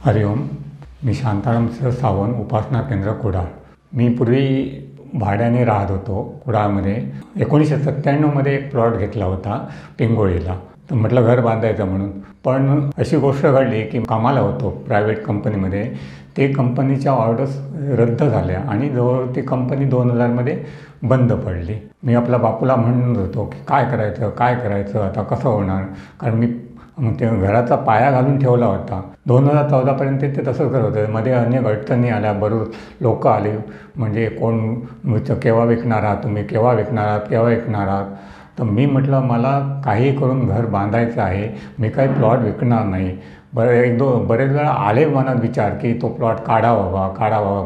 हरिओम. मी शांताराम सावंत, उपासना केंद्र कुडाळ. मी पूर्वी भाड्याने राहत होतो कुडाळमध्ये. 1997मध्ये एक प्लॉट घेतला होता पिंगोळीला. तर म्हटलं घर बांधायचं म्हणून. पण अशी गोष्ट घडली की कामाला होतो प्रायव्हेट कंपनीमध्ये. ते कंपनीच्या ऑर्डर्स रद्द झाल्या आणि जवळ ती कंपनी 2000मध्ये बंद पडली. मी आपल्या बापूला म्हणत होतो की काय करायचं आता, कसं होणार. कारण मी ते घराचा पाया घालून ठेवला होता. 2014पर्यंत ते तसंच करत होतं. मध्ये अनेक अडचणी आल्या, बरोबर लोक आले, म्हणजे कोण केव्हा विकणार आहात तुम्ही, केव्हा विकणार आहात. तर मी म्हटलं मला काही करून घर बांधायचं आहे, मी काही प्लॉट विकणार नाही. बरेच वेळा आले मनात विचार की तो प्लॉट काढावा,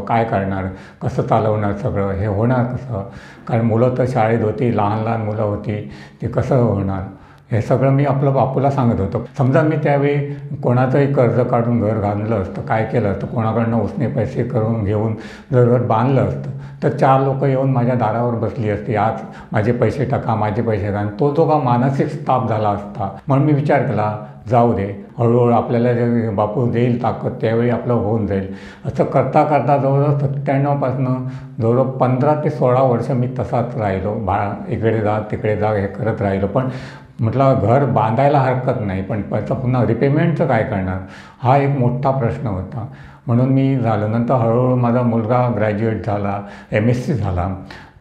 काय करणार, कसं चालवणार, सगळं हे होणार कसं. कारण मुलं तर शाळेत होती, लहान मुलं होती, ते कसं होणार. हे सगळं मी आपलं बापूला सांगत होतो. समजा मी त्यावेळी कोणाचंही कर्ज काढून घर बांधलं असतं, काय केलं असतं, कोणाकडनं उसने पैसे करून घेऊन जर घर बांधलं असतं तर 4 लोक येऊन माझ्या दारावर बसली असती, आज माझे पैसे टाका. आणि तो जो का मानसिक ताप झाला असता. म्हणून मी विचार केला जाऊ दे, हळूहळू आपल्याला जे बापू देईल ताकद त्यावेळी आपलं होऊन जाईल. असं करता जवळजवळ 97पासून जवळजवळ 15 ते 16 वर्ष मी तसाच राहिलो. इकडे जा तिकडे जा हे करत राहिलो. पण म्हटलं घर बांधायला हरकत नाही, पण त्याचं पुन्हा रिपेमेंटचं काय करणार, हा एक मोठा प्रश्न होता. म्हणून मी झालं. नंतर हळूहळू माझा मुलगा ग्रॅज्युएट झाला, MSc झाला.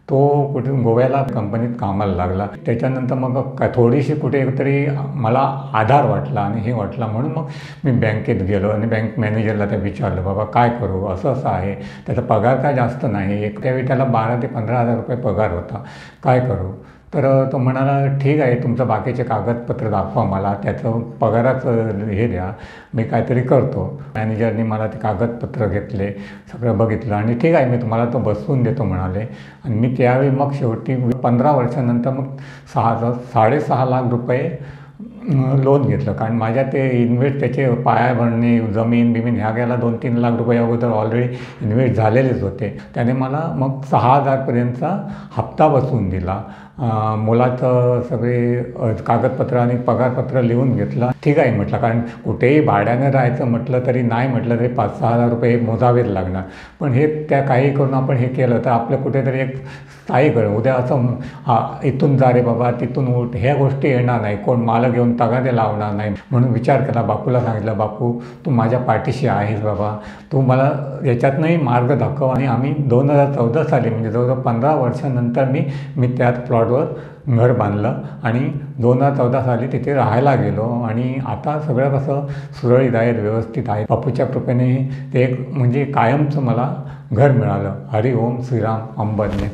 तो कुठे गोव्याला कंपनीत कामाला लागला. त्याच्यानंतर मग थोडीशी कुठेतरी मला आधार वाटला आणि हे वाटला. म्हणून मग मी बँकेत गेलो आणि बँक मॅनेजरला ते विचारलं, बाबा काय करू, असं आहे. त्याचा पगार काय जास्त नाही, त्यावेळी त्याला 12 ते 15 हजार रुपये पगार होता, काय करू. तर तो म्हणाला ठीक आहे, तुमचं बाकीचे कागदपत्र दाखवा मला, त्याचं पगाराचं हे द्या, मी काहीतरी करतो. मॅनेजरनी मला ते कागदपत्र घेतले, सगळं बघितलं आणि ठीक आहे मी तुम्हाला तो बसवून देतो म्हणाले. आणि मी त्यावेळी मग शेवटी 15 वर्षानंतर मग 6.5 लाख रुपये लोन घेतलं. कारण माझ्या ते त्याचे पाया भरणे, जमीन ह्या गेला 2-3 लाख रुपये अगोदर ऑलरेडी इन्व्हेस्ट झालेलेच होते. त्याने मला मग 6,000पर्यंतचा हप्ता बसवून दिला. मुलाचं सगळे कागदपत्र आणि पगारपत्र लिहून घेतलं. ठीक आहे म्हटलं, कारण कुठेही भाड्यानं राहायचं म्हटलं तरी नाही म्हटलं तरी 5-6 हजार रुपये मोजावेच लागणार. पण हे त्या काही करून आपण हे केलं तर आपलं कुठेतरी एक स्थायी करू. उद्या असं इथून जा रे बाबा, तिथून उठ, ह्या गोष्टी येणार नाही. कोण मालं घेऊन तगादे लावणार नाही. म्हणून विचार केला, बापूला सांगितलं, बापू तू माझ्या पाठीशी आहेस बाबा, तू मला याच्यातनंही मार्ग दाखव. आणि आम्ही 2014 साली म्हणजे जवळजवळ 15 वर्षानंतर मी त्याच प्लॉटवर घर बांधलं आणि 2014 साली तिथे राहायला गेलो. आणि आता सगळं कसं सुरळीत आहे, व्यवस्थित आहे. बापूच्या कृपेने ते एक म्हणजे कायमचं मला घर मिळालं. हरिओम श्रीराम अंबज्ञ.